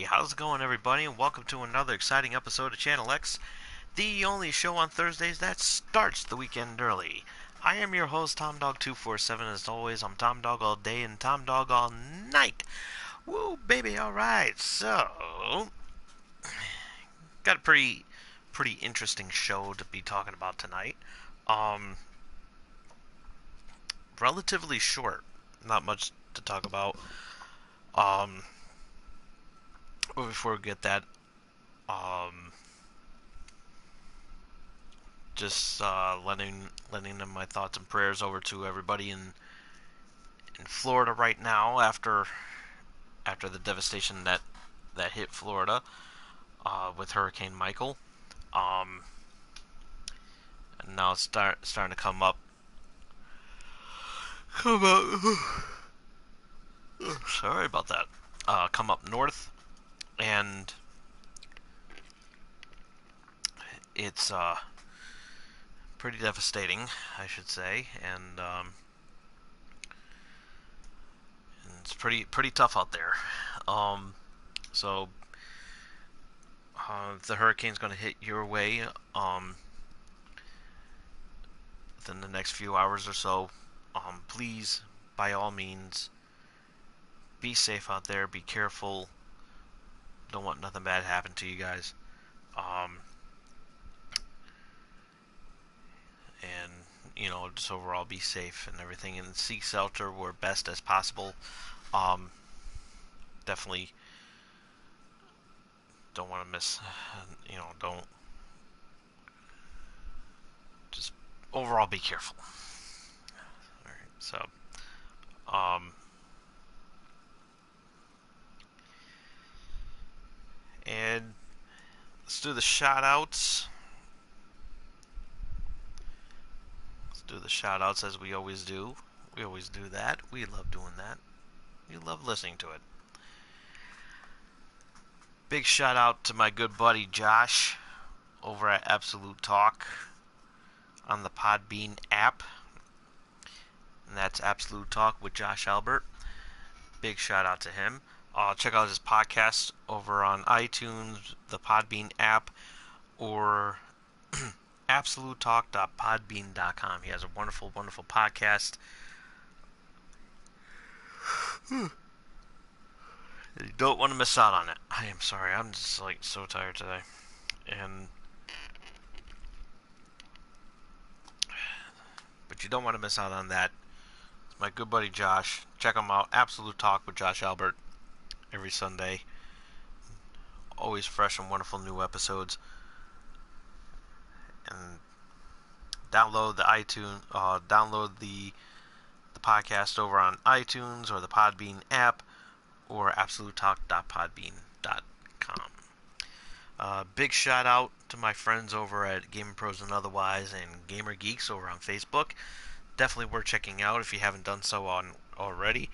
Hey, how's it going, everybody? And welcome to another exciting episode of Channel X, the only show on Thursdays that starts the weekend early. I am your host, Tom Dog 247. As always, I'm Tom Dog all day and Tom Dog all night. Woo, baby! All right, so got a pretty interesting show to be talking about tonight. Um, Relatively short, not much to talk about. Um, but before we get that, um, just letting them my thoughts and prayers over to everybody in Florida right now after the devastation that hit Florida with Hurricane Michael. Um, and now it's starting to come up. Sorry about that. Come up north, and it's pretty devastating, I should say, and it's pretty tough out there. Um, so if the hurricane's going to hit your way within the next few hours or so, please, by all means, be safe out there. Be careful. Don't want nothing bad to happen to you guys. Um, and just overall be safe and everything, and seek shelter where best as possible. Um, Definitely don't want to miss. Don't just overall be careful. All right, so um, and let's do the shout outs. Let's do the shout outs as we always do. We always do that. We love doing that. We love listening to it. Big shout out to my good buddy Josh over at Absolute Talk on the Podbean app. And that's Absolute Talk with Josh Albert. Big shout out to him. Check out his podcast over on iTunes, the Podbean app, or absolutetalk.podbean.com. He has a wonderful, wonderful podcast. You don't want to miss out on it. I am sorry, I'm just like so tired today. And but you don't want to miss out on that. It's my good buddy Josh. Check him out. Absolute Talk with Josh Albert every Sunday. Always fresh and wonderful new episodes. And download the podcast over on iTunes or the Podbean app or absolutetalk.podbean.com. Big shout out to my friends over at Gaming Pros and Otherwise and Gamer Geeks over on Facebook. Definitely worth checking out if you haven't done so already.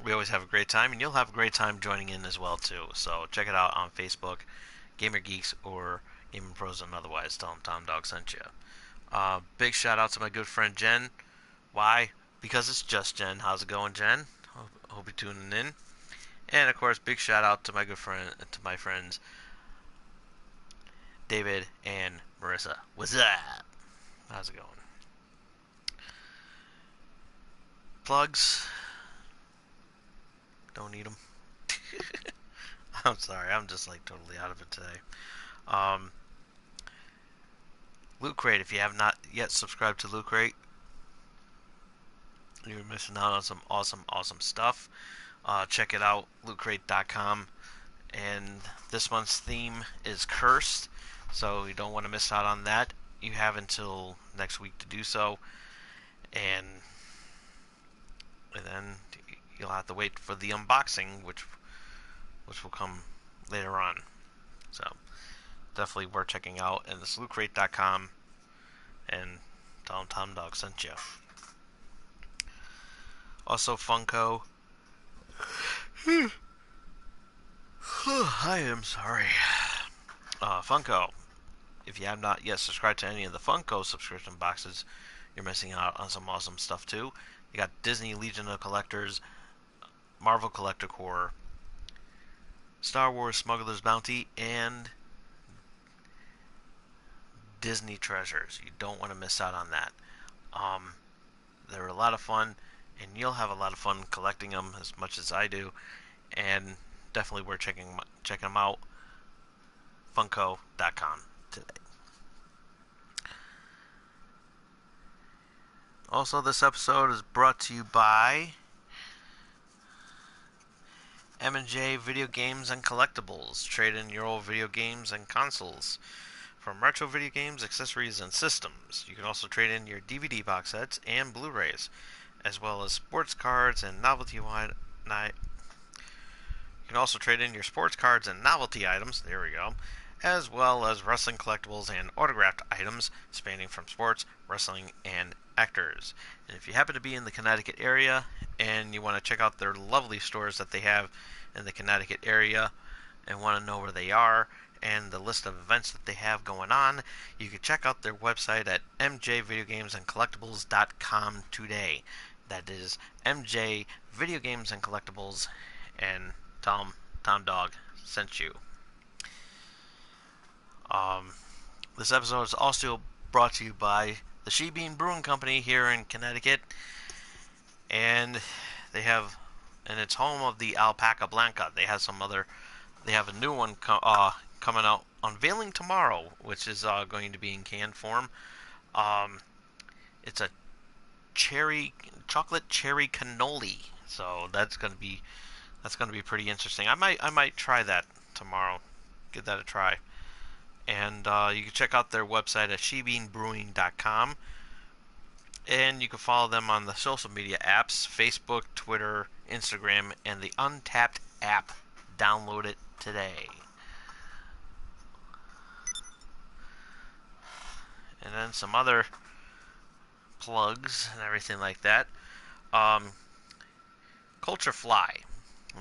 We always have a great time, and you'll have a great time joining in as well too. So check it out on Facebook, Gamer Geeks or Gaming Pros and Otherwise. Tell them Tom Dog sent you. Big shout out to my good friend Jen. Why? Because it's just Jen. How's it going, Jen? Hope you're tuning in. And of course, big shout out to my friends David and Marissa. What's up? How's it going? Plugs? Don't need them. I'm sorry. I'm just like totally out of it today. Loot Crate. If you have not yet subscribed to Loot Crate, you're missing out on some awesome stuff. Check it out, lootcrate.com. And this month's theme is Cursed, so you don't want to miss out on that. You have until next week to do so, and then you'll have to wait for the unboxing, which will come later on. So definitely worth checking out. And it's lootcrate.com, and tell them Tom Dog sent you. Also, Funko. I am sorry. Funko. If you have not yet subscribed to any of the Funko subscription boxes, you're missing out on some awesome stuff too. You got Disney Legion of Collectors, Marvel Collector Corps, Star Wars Smuggler's Bounty, and Disney Treasures. You don't want to miss out on that. Um, they're a lot of fun, and you'll have a lot of fun collecting them as much as I do. And definitely worth checking them out. Funko.com today. Also, this episode is brought to you by M&J Video Games and Collectibles. Trade in your old video games and consoles. From retro video games, accessories, and systems. You can also trade in your DVD box sets and Blu-rays, as well as sports cards and novelty items. You can also trade in your sports cards and novelty items, there we go, as well as wrestling collectibles and autographed items spanning from sports, wrestling, and actors. And if you happen to be in the Connecticut area and you want to check out their lovely stores that they have in the Connecticut area and want to know where they are and the list of events that they have going on, you can check out their website at mjvideogamesandcollectibles.com today. That is MJ Video Games and Collectibles, and Tom Dog sent you. This episode is also brought to you by the She Bean Brewing Company here in Connecticut, and it's home of the Alpaca Blanca. They have a new one coming out, unveiling tomorrow, which is going to be in canned form. It's a chocolate cherry cannoli, so that's gonna be pretty interesting. I might try that tomorrow. Give that a try. And you can check out their website at shebeanbrewing.com. And you can follow them on the social media apps, Facebook, Twitter, Instagram, and the Untapped app. Download it today. And then some other plugs and everything like that. Culture Fly.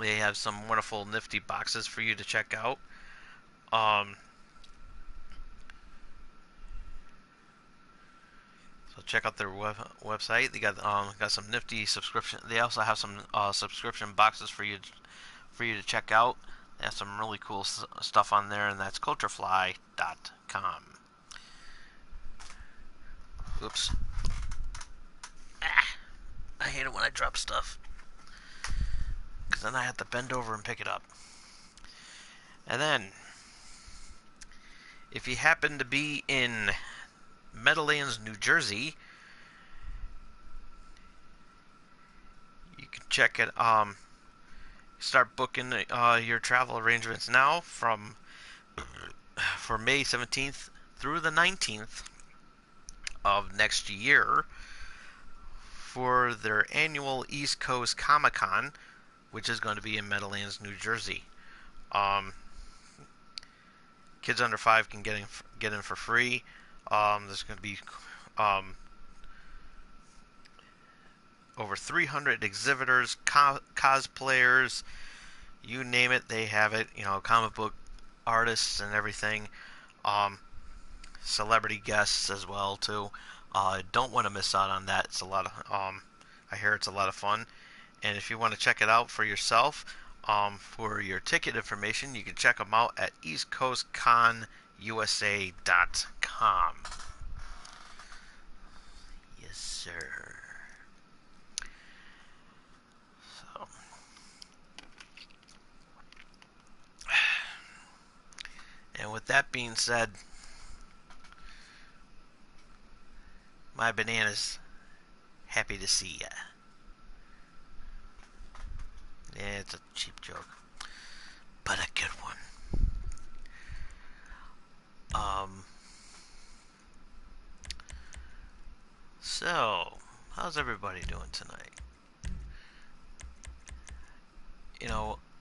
They have some wonderful, nifty boxes for you to check out. So check out their website. They got some nifty subscription. They also have some subscription boxes for you to check out. They have some really cool stuff on there, and that's culturefly.com. Oops. I hate it when I drop stuff, because then I have to bend over and pick it up. And then, if you happen to be in Meadowlands, New Jersey, you can check it. Start booking your travel arrangements now for May 17th through the 19th of next year for their annual East Coast Comic Con, which is going to be in Meadowlands, New Jersey. Kids under 5 can get in for free. There's going to be over 300 exhibitors, cosplayers, you name it, they have it. Comic book artists and everything. Celebrity guests as well too. Don't want to miss out on that. It's a lot of I hear it's a lot of fun. And if you want to check it out for yourself, for your ticket information, you can check them out at eastcoastconusa.com. Yes, sir. So, and with that being said, my banana's happy to see ya. Yeah, it's a cheap joke, but a good one. So, how's everybody doing tonight?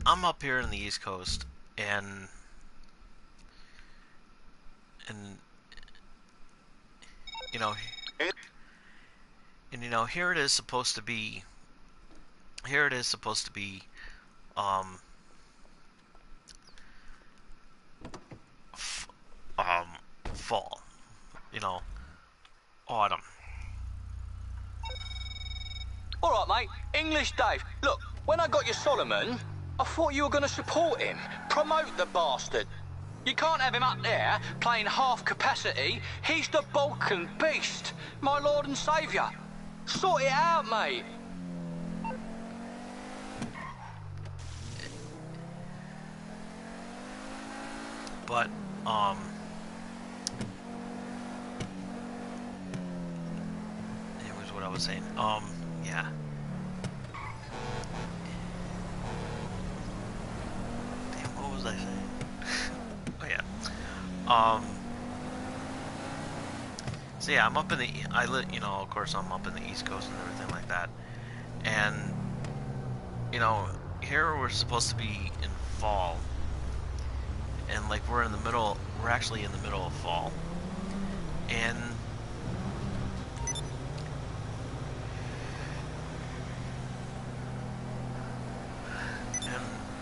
I'm up here in the East Coast, and you know, here it is supposed to be. Fall. Autumn. All right, mate. English Dave. Look, when I got your Solomon, I thought you were going to support him, promote the bastard. You can't have him up there playing half capacity. He's the Balkan beast, my lord and saviour. Sort it out, mate. But, anyways, what I was saying, yeah. Damn, what was I saying? Oh, yeah. So yeah, I'm up in the, you know, of course I'm up in the East Coast and everything like that. And, you know, here we're supposed to be in fall. And like we're actually in the middle of fall. And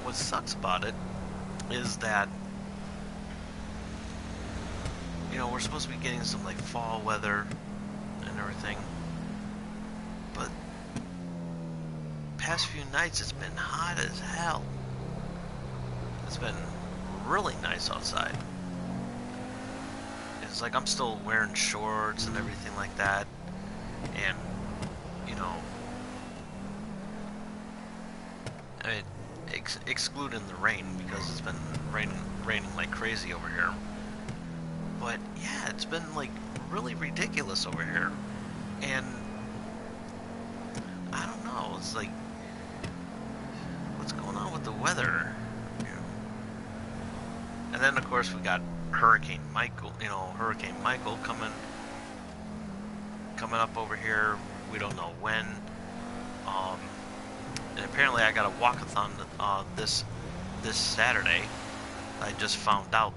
what sucks about it is that, you know, we're supposed to be getting some like fall weather and everything, but past few nights it's been hot as hell. It's been really nice outside. It's like I'm still wearing shorts and everything like that, and you know, I mean, excluding the rain, because it's been raining like crazy over here. But yeah, it's been like really ridiculous over here, and I don't know. It's like, what's going on with the weather? You know? And then of course we got Hurricane Michael. You know, Hurricane Michael coming up over here. We don't know when. And apparently I got a walkathon this Saturday. I just found out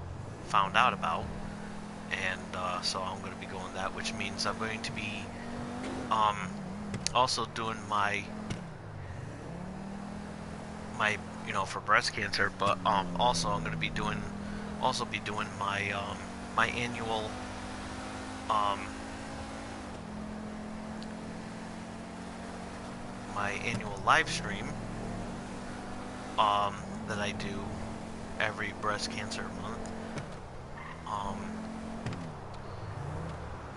about, and so I'm going to be going that, which means I'm going to be also doing my you know, for breast cancer, but also I'm going to be doing my my annual live stream that I do every breast cancer month. I'm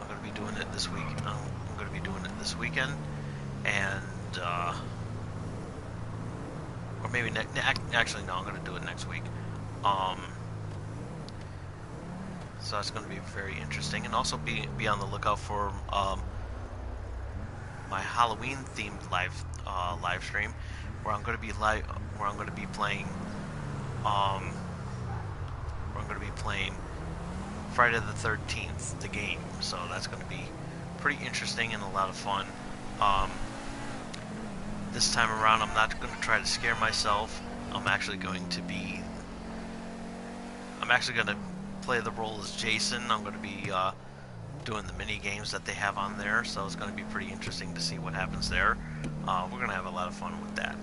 going to be doing it this week. I'm going to be doing it this weekend, and or maybe actually no, I'm going to do it next week. So it's going to be very interesting, and also be on the lookout for my Halloween themed live stream, where I'm going to be playing Friday the 13th, the game. So that's going to be pretty interesting and a lot of fun. This time around, I'm not going to try to scare myself. I'm actually going to play the role as Jason. I'm going to be doing the mini games that they have on there, so it's going to be pretty interesting to see what happens there. We're going to have a lot of fun with that.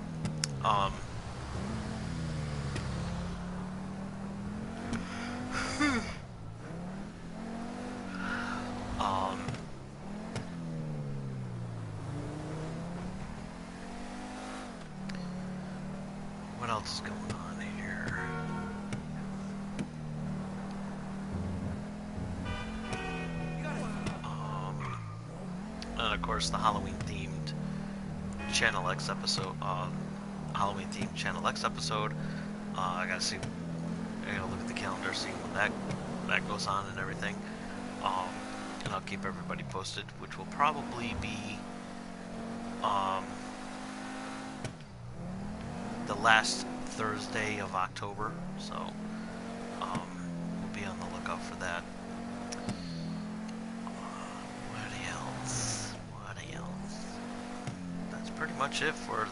What else is going on here? And of course the Halloween themed Channel X episode. I gotta see. I gotta look at the calendar, see when that goes on and everything. And I'll keep everybody posted, which will probably be the last Thursday of October. So we'll be on the lookout for that. What else? That's pretty much it for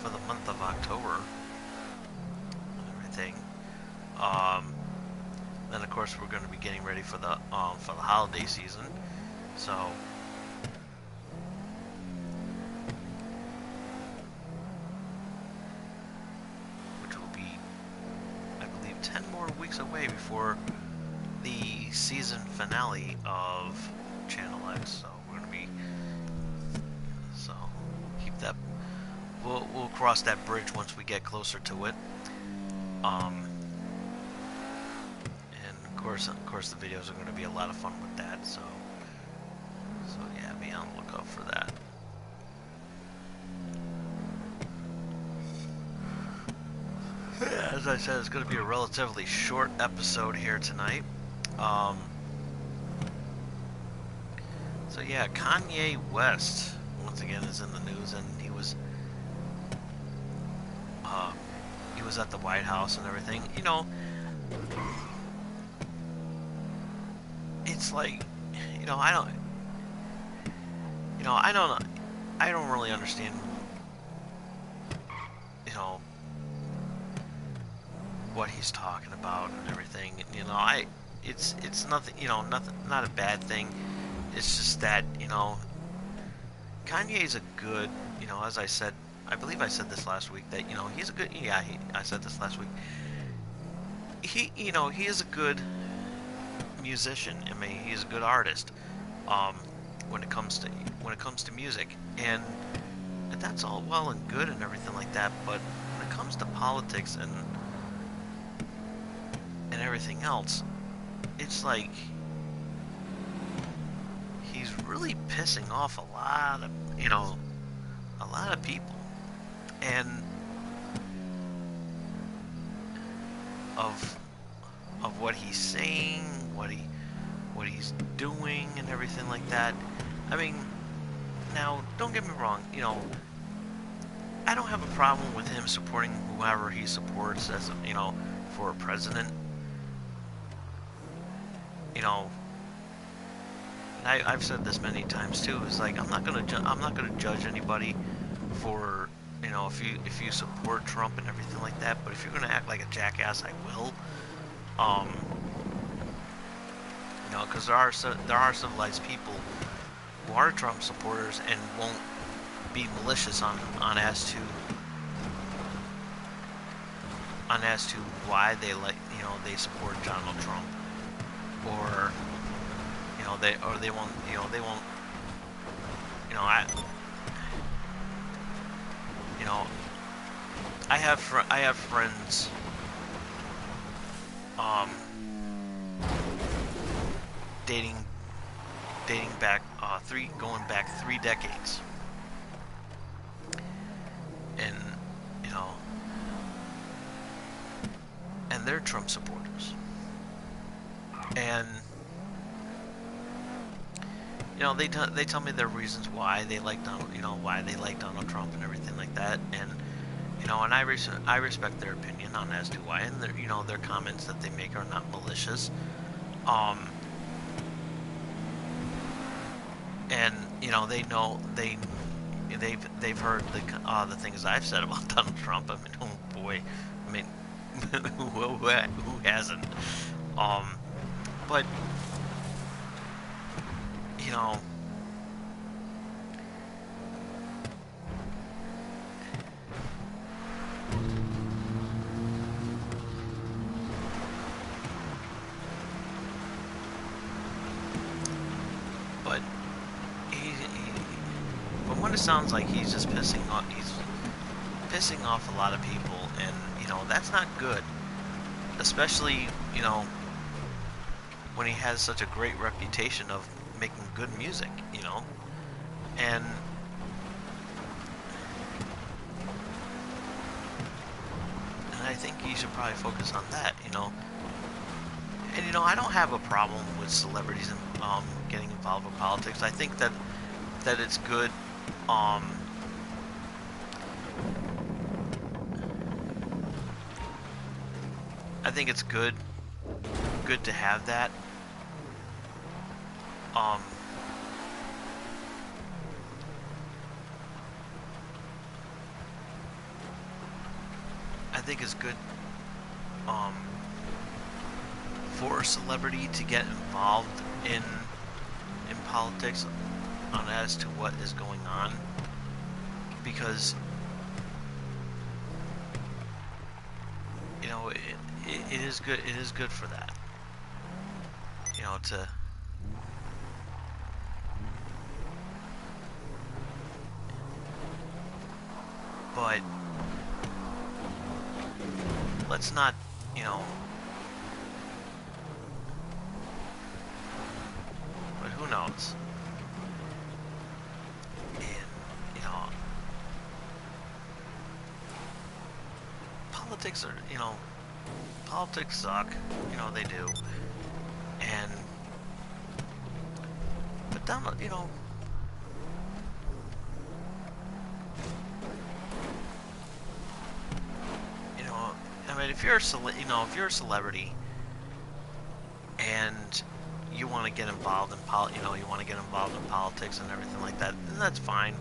the month of October. Everything. Then of course we're going to be getting ready for the holiday season. So which will be, I believe, 10 more weeks away before the season finale of Channel X. So we're going to be, so we'll cross that bridge once we get closer to it. Um, and of course, the videos are going to be a lot of fun with that. So yeah, be on the lookout for that. As I said, it's going to be a relatively short episode here tonight. Um, so yeah, Kanye West once again is in the news, and uh, he was at the White House and everything. You know, it's like, you know, I don't, you know, I don't really understand, you know, what he's talking about and everything. You know, it's nothing, you know, nothing, not a bad thing. It's just that, you know, Kanye's a good, you know, as I said, I believe I said this last week, that, you know, he's a good, yeah, I said this last week. You know, he is a good musician. I mean, he's a good artist. Um, when it comes to music, and that's all well and good and everything like that. But when it comes to politics and everything else, it's like he's really pissing off a lot of, you know, a lot of people, and of what he's saying, what he's doing and everything like that. I mean, now don't get me wrong, you know, I don't have a problem with him supporting whoever he supports as, you know, for a president. You know, and I've said this many times too. Is like I'm not gonna judge anybody for, you know, if you support Trump and everything like that. But if you're gonna act like a jackass, I will. Um, you know, because there are civilized people who are Trump supporters and won't be malicious as to why they, like, you know, they support Donald Trump, or, you know, they won't, you know, they won't, you know, you know I have friends, um dating back going back 3 decades, and, you know, and they're Trump supporters, and, you know, they tell me their reasons why they like Donald Trump and everything like that, and, you know, and I respect their opinion on as to why, and their, you know, their comments that they make are not malicious, and, you know, they've heard the things I've said about Donald Trump. I mean, oh boy, I mean, who hasn't? Um, but, you know, but from what it sounds like, he's just pissing off a lot of people, and, you know, that's not good, especially, you know, when he has such a great reputation of making good music, you know, and I think he should probably focus on that, you know. And, you know, I don't have a problem with celebrities getting involved with politics. I think that it's good. I think it's good to have that. Um, I think it's good for a celebrity to get involved in politics on as to what is going on, because, you know, it is good for that, you know, to, But let's not, you know, but who knows? And, you know, politics are, you know, politics suck. You know, they do. And, but down, you know, I mean, if you're if you're a celebrity and you want to get involved in you want to get involved in politics and everything like that, then that's fine.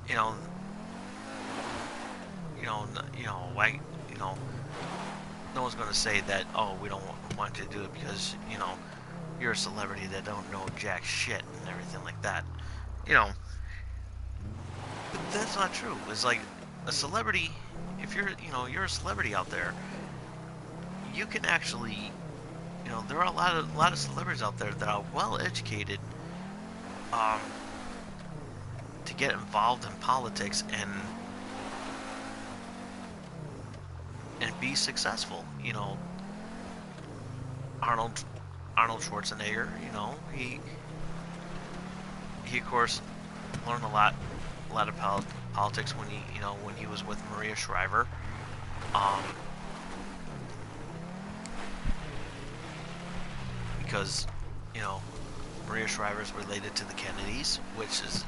You know, why, you know, no one's going to say that, oh, we don't want you to do it because, you're a celebrity that don't know jack shit and everything like that. You know, but that's not true. It's like a celebrity, if you're a celebrity out there, you can actually, there are a lot of celebrities out there that are well educated, um, to get involved in politics and be successful. Arnold Arnold Schwarzenegger, he of course learned a lot of politics when he was with Maria Shriver. Um, because Maria Shriver is related to the Kennedys, which is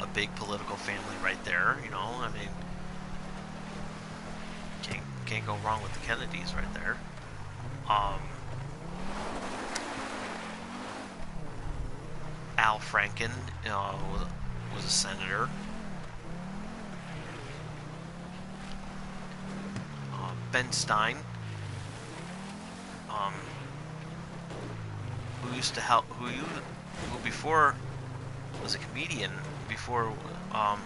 a big political family right there. I mean, can't go wrong with the Kennedys right there. Um, Al Franken was a senator. Ben Stein, um, who used to help, who before was a comedian, before um,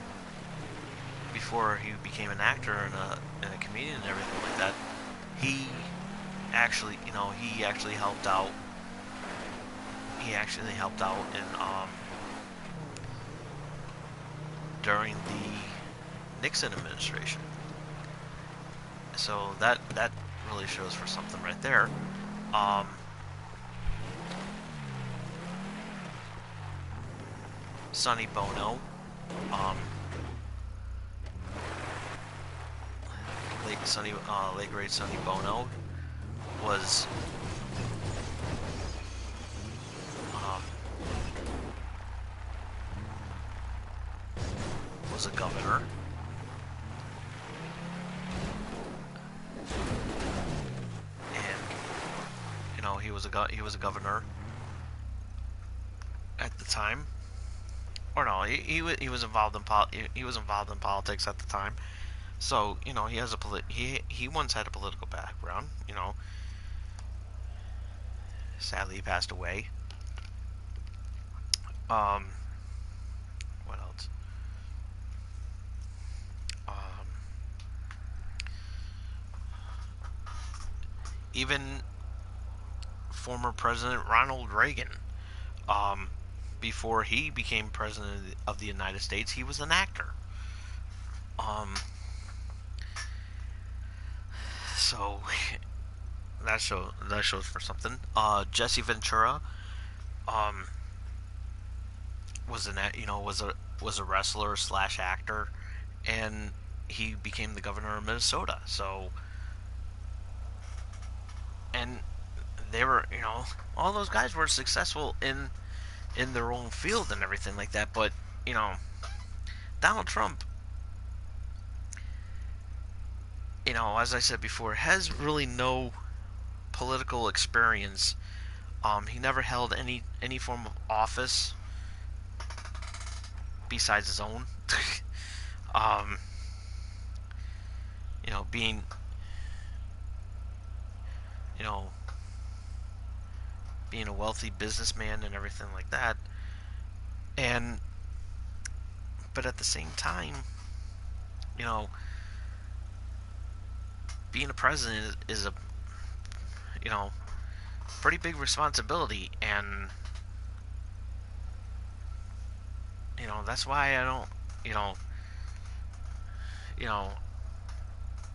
before he became an actor and a comedian and everything like that. He he actually helped out. He actually helped out during the Nixon administration. So that really shows for something right there. Um, Sonny Bono, um, late great Sonny Bono was um, was a governor. And he was a governor at the time. Or no, he was involved in he was involved in politics at the time. So he has he once had a political background. Sadly he passed away. Um, what else? Um, even former President Ronald Reagan, um, before he became president of the United States, he was an actor. Um, so that shows for something. Jesse Ventura, um, was an was a wrestler slash actor, and he became the governor of Minnesota. So, and they were, all those guys were successful in their own field and everything like that. But you know, Donald Trump, as I said before, has really no political experience. He never held any form of office besides his own. um, being you know being a wealthy businessman and everything like that. And but at the same time, you know, being a president is a pretty big responsibility, and that's why I don't, you know,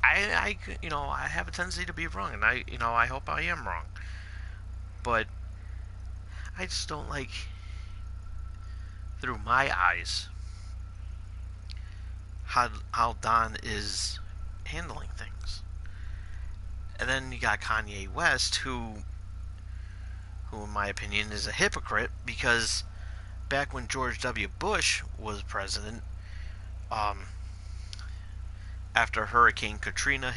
I have a tendency to be wrong, and I hope I am wrong. But I just don't like, through my eyes, how Don is handling things. And then you got Kanye West, who in my opinion is a hypocrite because back when George W. Bush was president, um, after Hurricane Katrina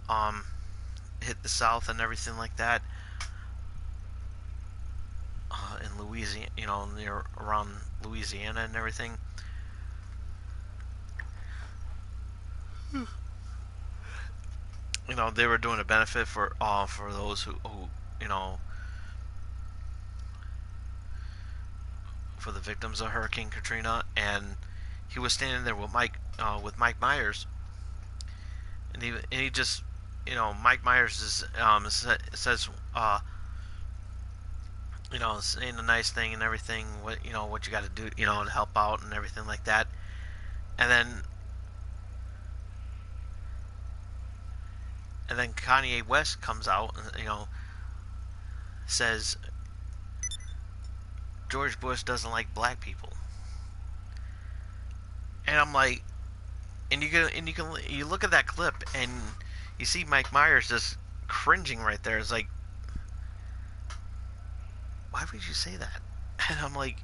um, hit the South and everything like that, in Louisiana, near around Louisiana and everything. They were doing a benefit for those who you know for the victims of Hurricane Katrina, and he was standing there with Mike Myers, and he just Mike Myers says saying a nice thing and everything, what you got to do, to help out and everything like that, and then Kanye West comes out and says George Bush doesn't like black people, and I'm like, you look at that clip and you see Mike Myers just cringing right there. It's like, why would you say that? And I'm like,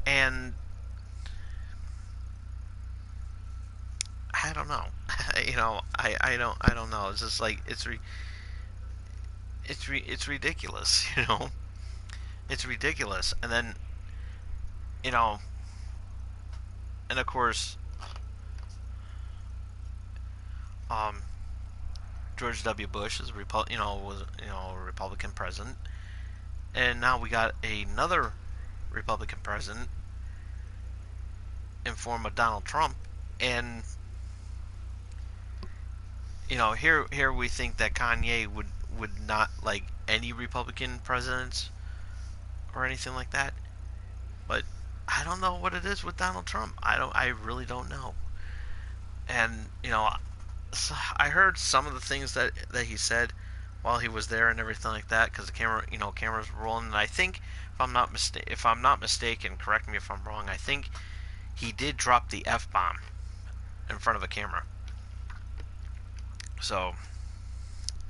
and I don't know. I don't know. It's just like it's ridiculous. It's ridiculous. And then you know, and of course, um, George W. Bush is was a Republican president, and now we got another Republican president in form of Donald Trump, and here we think that Kanye would not like any Republican presidents or anything like that, but I don't know what it is with Donald Trump. I really don't know. And I heard some of the things that he said while he was there and everything like that because the cameras were rolling. And I think if I'm not mistaken, correct me if I'm wrong. I think he did drop the F bomb in front of a camera. So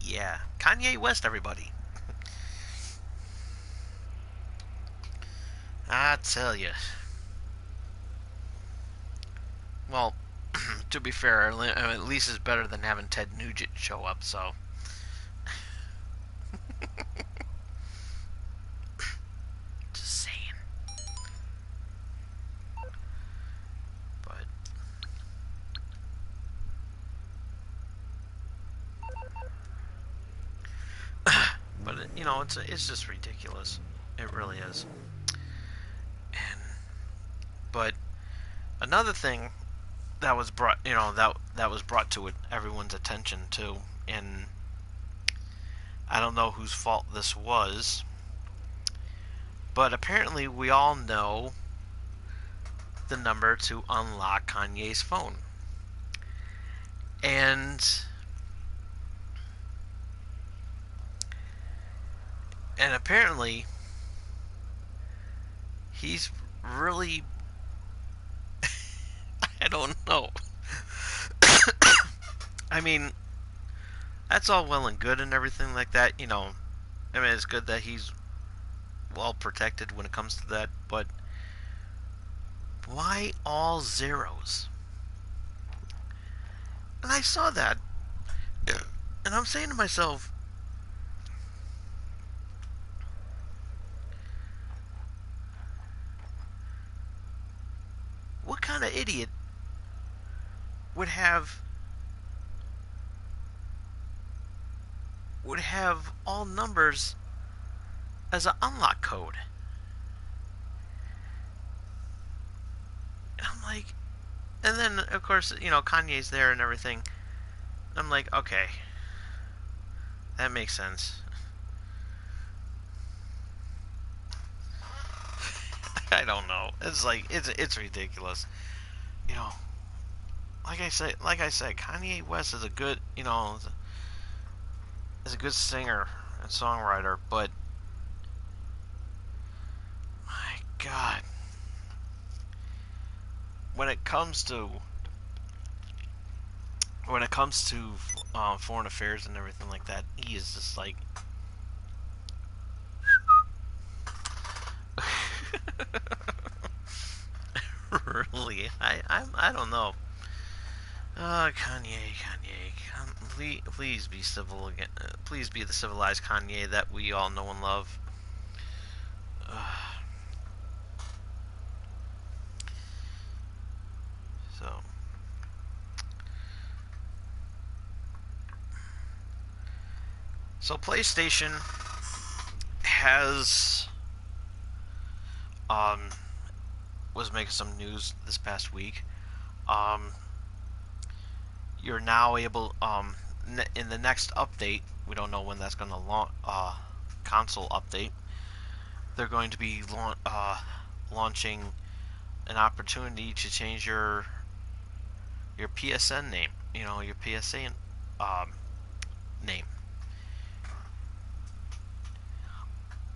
yeah, Kanye West, everybody. I tell you. Well, to be fair, at least it's better than having Ted Nugent show up. So just saying. But it's just ridiculous. It really is. And but another thing that was brought that was brought to everyone's attention too, and I don't know whose fault this was, but apparently we all know the number to unlock Kanye's phone. And apparently he's really I don't know. I mean, that's all well and good and everything like that, I mean, it's good that he's well protected when it comes to that, but why all zeros? And I saw that, and I'm saying to myself, what kind of idiot would have all numbers as an unlock code? And I'm like, and then of course Kanye's there and everything. I'm like, okay, that makes sense. I don't know. It's like it's ridiculous. You know, like I said, Kanye West is a good, is a good singer and songwriter, but my God, when it comes to foreign affairs and everything like that, he is just like really. I don't know. Kanye, please be civil again. Please be the civilized Kanye that we all know and love. So, so PlayStation has um was making some news this past week. Um, you're now able in the next update. We don't know when that's going to launch. Console update. They're going to be launching an opportunity to change your PSN name. Your PSN name.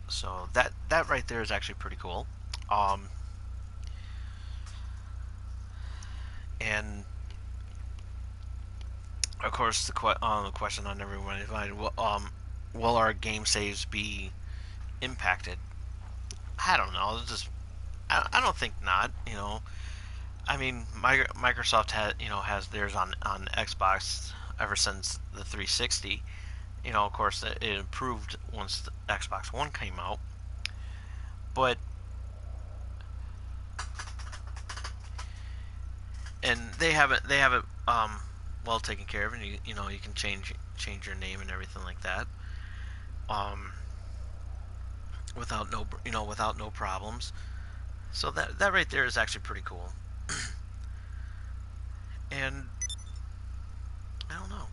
So that right there is actually pretty cool. Um, and of course, the question on everyone's mind: will our game saves be impacted? I don't know. It's just I don't think not. I mean, Microsoft has theirs on Xbox ever since the 360. Of course, it improved once the Xbox One came out, but and they have it well taken care of, and you can change your name and everything like that, um, without no problems. So that right there is actually pretty cool. And I don't know,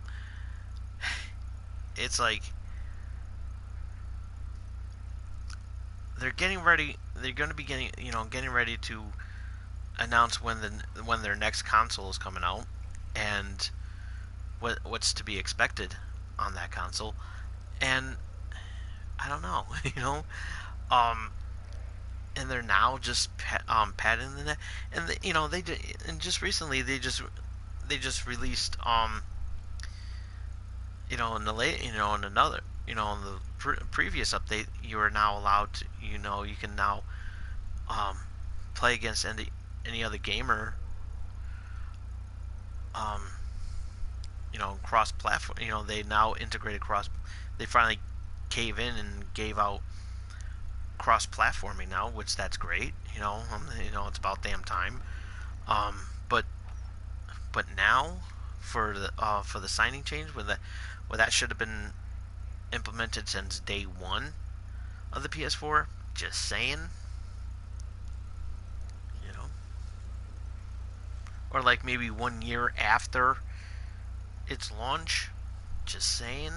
it's like they're getting ready. They're going to be getting ready to announce when their next console is coming out, and what's to be expected on that console. And I don't know, um, and they're now just padding the net. And they did, and just recently they just released in the late in another in the previous update, you are now allowed to you can now um play against any other gamer, um cross platform. They now integrated cross. They finally cave in and gave out cross platforming now, which that's great. It's about damn time. But now for the signing change, where that should have been implemented since day one of the PS4. Just saying, you know, or like maybe 1 year after its launch. Just saying,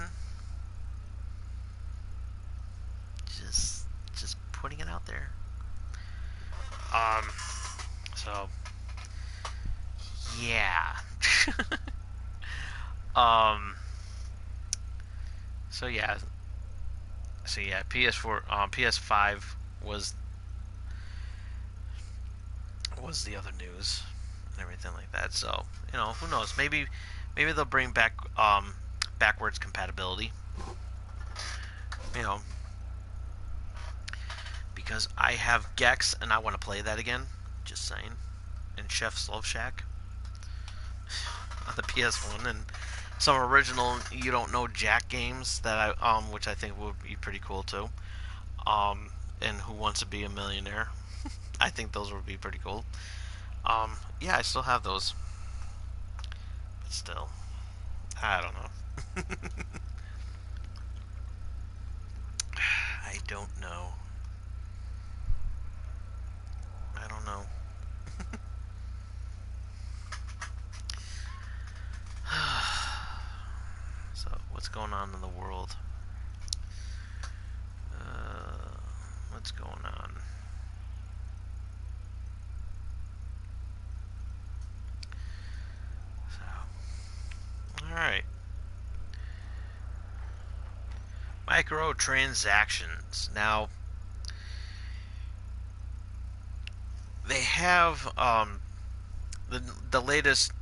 just just putting it out there. Um, so yeah. um, so yeah, PS4, PS5 was the other news and everything like that. So who knows? Maybe they'll bring back backwards compatibility. You know, because I have Gex and I want to play that again. Just saying. And Chef's Love Shack on the PS1, and some original You Don't Know Jack games that which I think would be pretty cool too. And Who Wants to Be a Millionaire. I think those would be pretty cool. Yeah, I still have those, but still, I don't know. I don't know. I don't know. So, what's going on in the world? What's going on? microtransactions. Now, they have the latest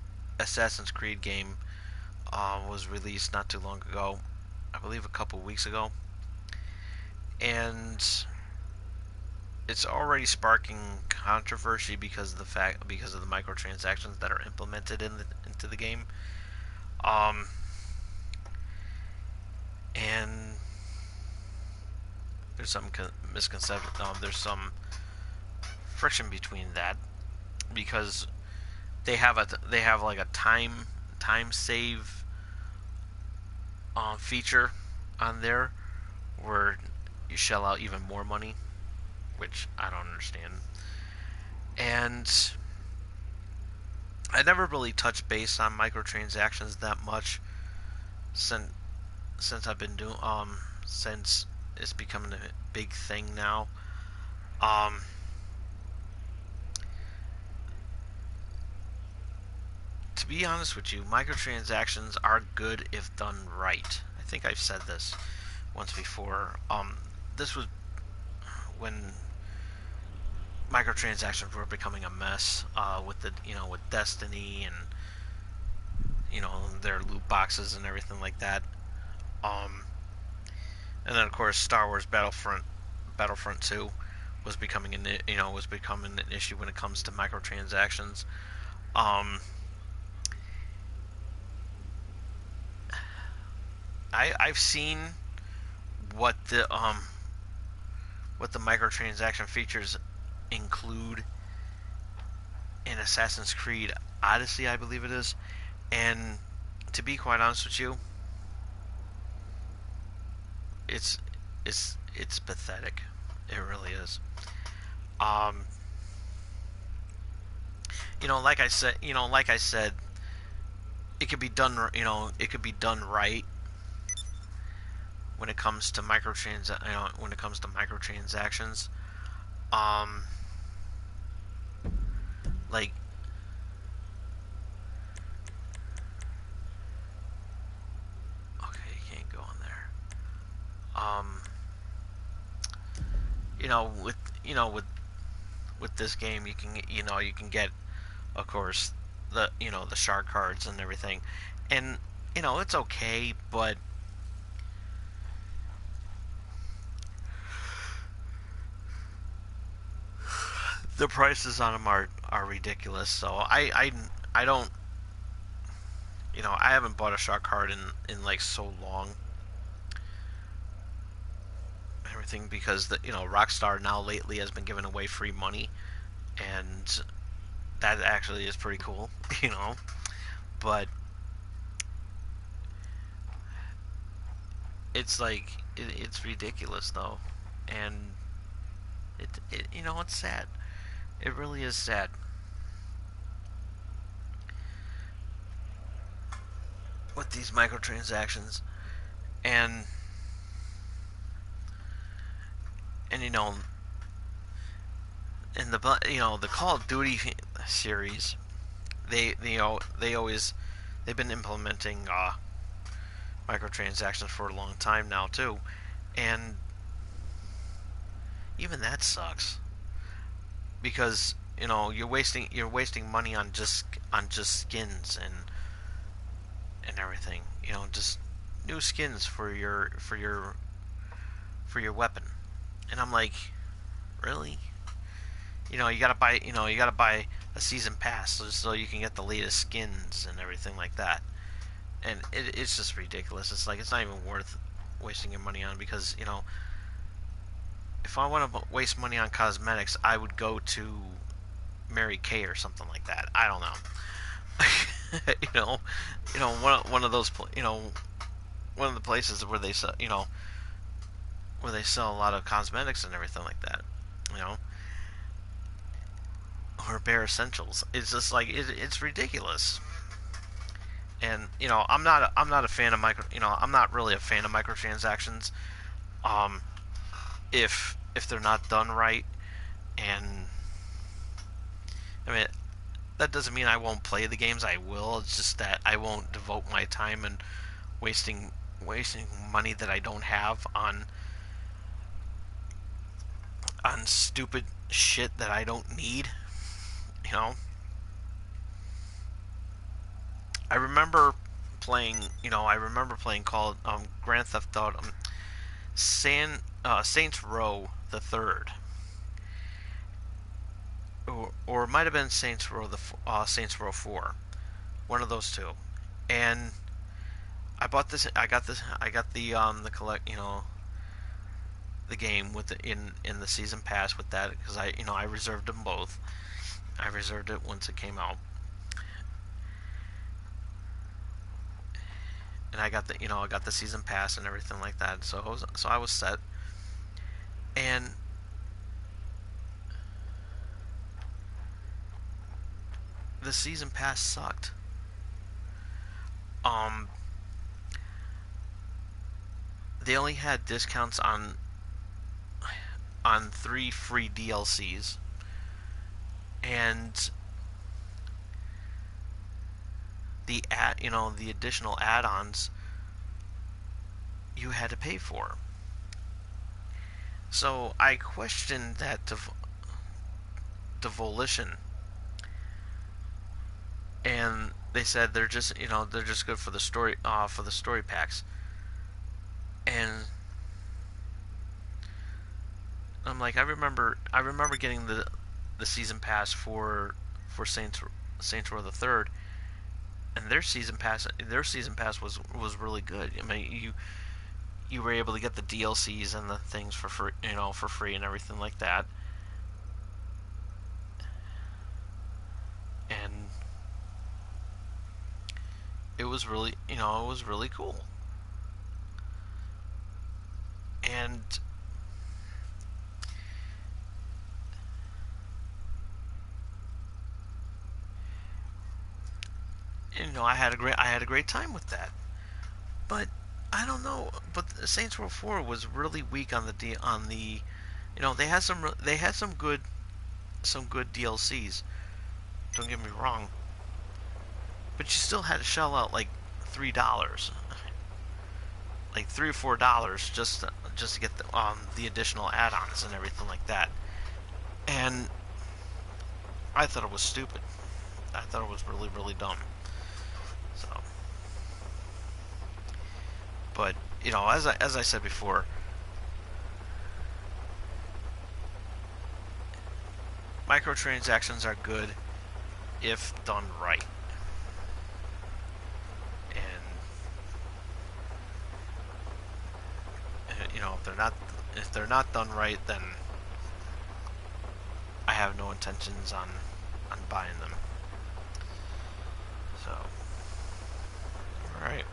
Assassin's Creed game was released not too long ago, I believe a couple weeks ago, and it's already sparking controversy because of the microtransactions that are implemented into the game. Um, and there's some misconception. There's some friction between that because they have like a time save feature on there where you shell out even more money, which I don't understand. And I never really touched base on microtransactions that much since I've been doing since it's becoming a big thing now. Um, to be honest with you, microtransactions are good if done right. I think I've said this once before. This was when microtransactions were becoming a mess with the with Destiny and their loot boxes and everything like that. Um, and then of course Star Wars Battlefront 2 was becoming an issue when it comes to microtransactions. Um, I've seen what the microtransaction features include in Assassin's Creed Odyssey, I believe it is, and to be quite honest with you, it's it's pathetic. It really is. Um, like I said, it could be done. It could be done right when it comes to microtransactions. Um, like okay, you can't go on there. Um, you know, with you know with this game, you can get, of course, the shark cards and everything, and it's okay, but the prices on them are ridiculous. So I don't I haven't bought a shark card in like so long. Everything because Rockstar now lately has been giving away free money, and that actually is pretty cool. But it's like it's ridiculous though, and it's sad. It really is sad. With these microtransactions, and and in the Call of Duty series, they've been implementing microtransactions for a long time now too, and even that sucks because you're wasting money on just skins and everything. Just new skins for your weapon, and I'm like, really? You gotta buy a season pass so you can get the latest skins and everything like that, and it's just ridiculous. It's like it's not even worth wasting your money on because if I want to waste money on cosmetics, I would go to Mary Kay or something like that. I don't know. One of those one of the places where they sell a lot of cosmetics and everything like that. You know, or bare essentials. It's just like it's ridiculous. And I'm not a fan of I'm not really a fan of microtransactions. Um, if they're not done right, and I mean that doesn't mean I won't play the games. I will. It's just that I won't devote my time and wasting wasting money that I don't have on stupid shit that I don't need. You know, I remember playing called Grand Theft Auto, Saints Row the Third, or it might have been Saints Row 4, one of those two, and I bought this. I got this. I got the collect. The game with in the season pass with that because I reserved them both. I reserved it once it came out, and I got the season pass and everything like that. So I was set, and the season pass sucked. Um, they only had discounts on 3 free DLCs, and the additional add-ons you had to pay for. So I questioned that devolution, and they said they're just good for the story packs. And I'm like, I remember getting the season pass for Saints Row the Third, and their season pass was really good. I mean, you were able to get the DLCs and the things for free, for free and everything like that. And it was really cool. And I had a great time with that. But I don't know, but Saints Row 4 was really weak they had some good DLCs. Don't get me wrong, but you still had to shell out like $3, like $3 or $4 just to get the additional add-ons and everything like that. And I thought it was stupid. I thought it was really really dumb. So, but as I said before, microtransactions are good if done right. And if they're not done right, then I have no intentions on buying them. So, all right.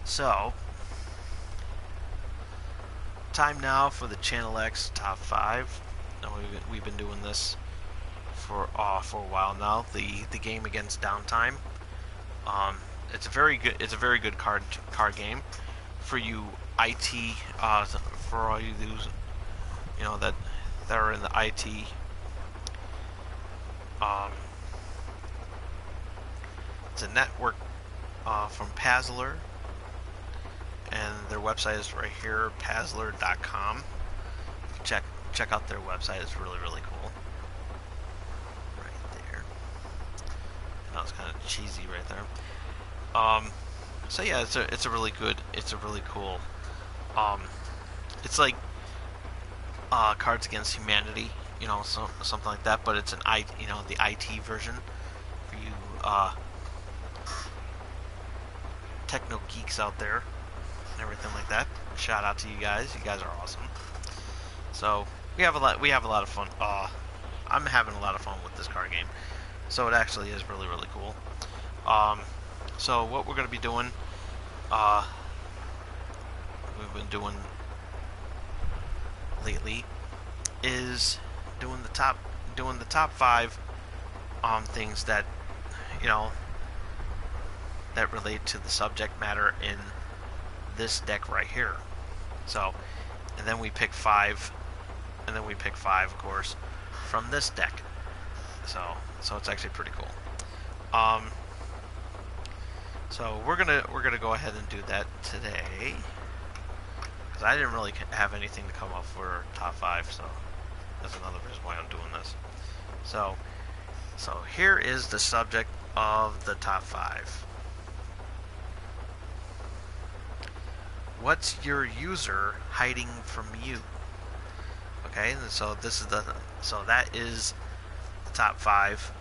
So, time now for the Channel X Top 5. Now we've been doing this for a while now. The game against downtime. It's a very good card game for you IT for all you that are in the IT. Um, it's a network from Pazzler, and their website is right here, Pazzler.com. Check out their website. It's really really cool. Right there. That was kind of cheesy right there. So yeah, it's a really cool. Um, it's like Cards Against Humanity, something like that. But it's the IT version for you techno geeks out there and everything like that. Shout out to you guys. You guys are awesome. So we have a lot of fun. I'm having a lot of fun with this card game. So it actually is really really cool. So what we're going to be doing, we've been doing lately, is doing the top 5 things you know that relate to the subject matter in this deck right here. So, and then we pick 5, of course, from this deck. So it's actually pretty cool. So we're gonna go ahead and do that today, because I didn't really have anything to come up for top 5, so that's another reason why I'm doing this. So here is the subject of the top 5. What's your user hiding from you? Okay, and so that is the top 5.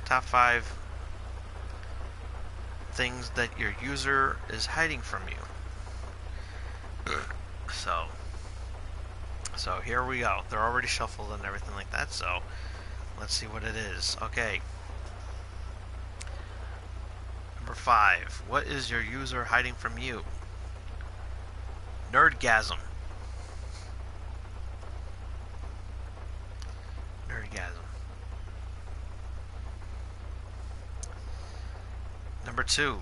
Top 5 things that your user is hiding from you. So here we go. They're already shuffled and everything like that, so let's see what it is. Okay. Number 5. What is your user hiding from you? Nerdgasm. Nerdgasm. Number 2.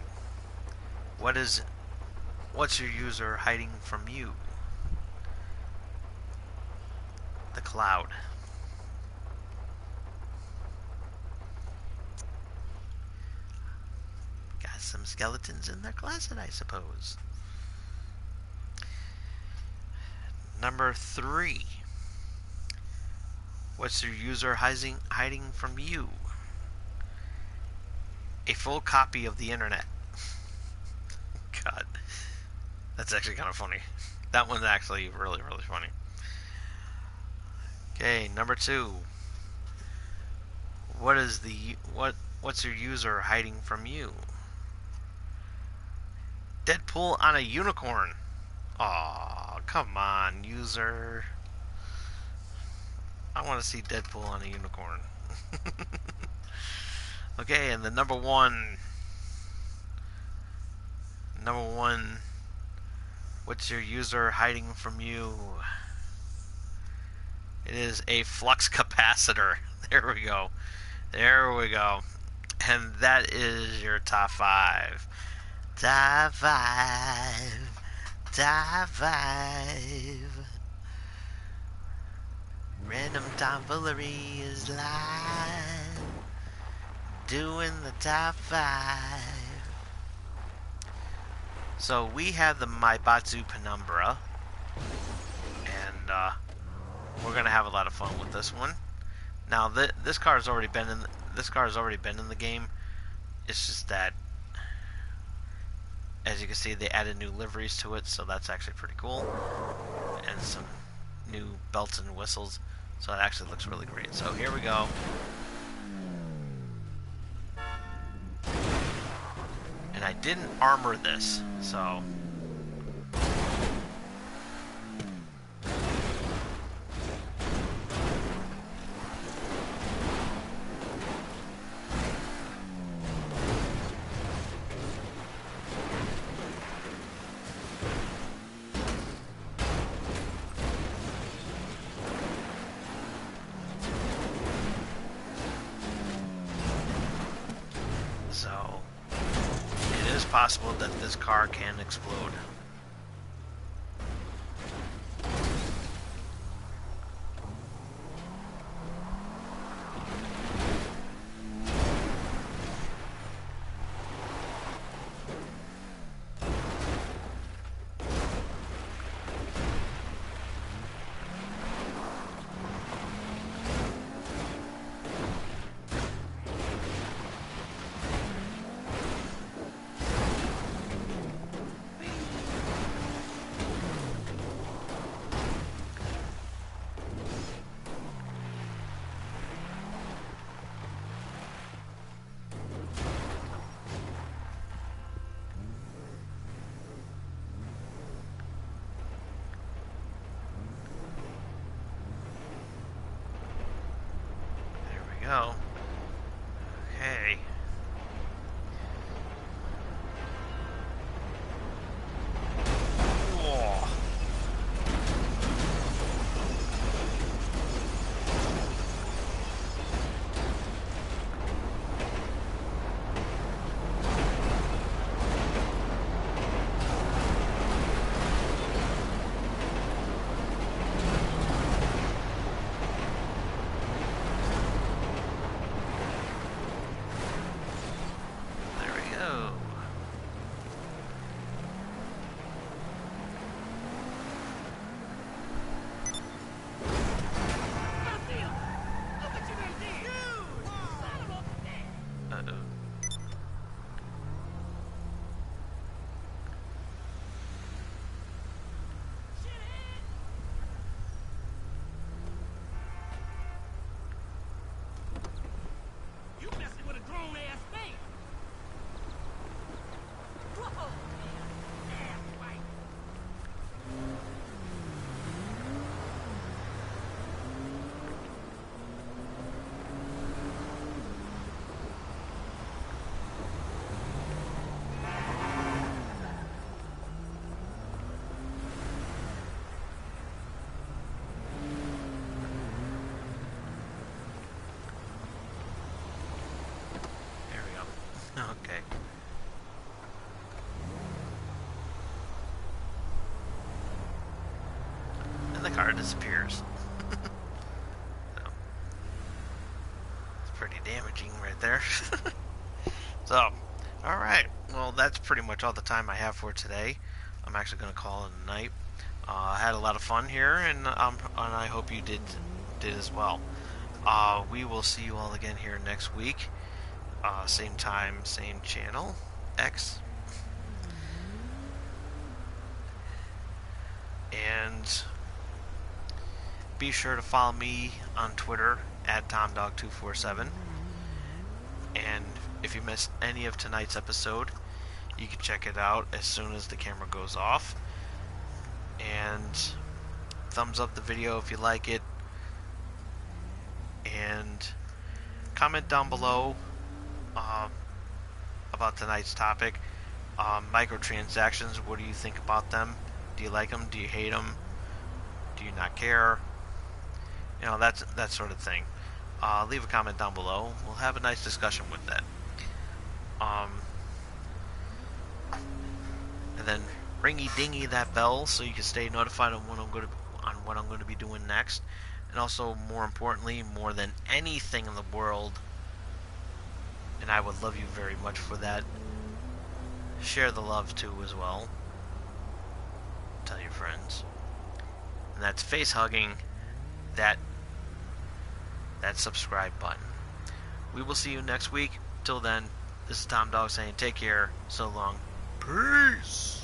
What's your user hiding from you? The cloud. Got some skeletons in their closet, I suppose. Number 3. What's your user hiding from you? A full copy of the internet. God, that's actually kind of funny. That one's actually really, really funny. Okay, number 2. What's your user hiding from you? Deadpool on a unicorn. Aw, come on, user. I want to see Deadpool on a unicorn. Okay, and the number one. What's your user hiding from you? It is a flux capacitor. There we go. There we go. And that is your top 5. Top 5. Top 5. Random tomfoolery is live. Doing the top 5. So we have the Maibatsu Penumbra, and we're gonna have a lot of fun with this one. Now this car has already been in the game. It's just that, as you can see, they added new liveries to it, so that's actually pretty cool, and some new belts and whistles. So it actually looks really great. So here we go. And I didn't armor this, so it is possible that this car can explode. Go. Okay. Whoa. car disappears. So, it's pretty damaging right there. So, alright. Well, that's pretty much all the time I have for today. I'm actually going to call it a night. I had a lot of fun here, and I hope you did as well. We will see you all again here next week. Same time, same channel, X. And be sure to follow me on Twitter at TomDog247. And if you missed any of tonight's episode, you can check it out as soon as the camera goes off. And thumbs up the video if you like it. And comment down below about tonight's topic. Microtransactions, what do you think about them? Do you like them? Do you hate them? Do you not care? You know, that sort of thing. Leave a comment down below. We'll have a nice discussion with that. And then ringy dingy that bell so you can stay notified on what I'm going to be doing next. And also, more importantly, more than anything in the world, and I would love you very much for that, share the love too as well. Tell your friends. And that's face hugging that subscribe button. We will see you next week. Till then, this is Tom Dog saying take care. So long. Peace.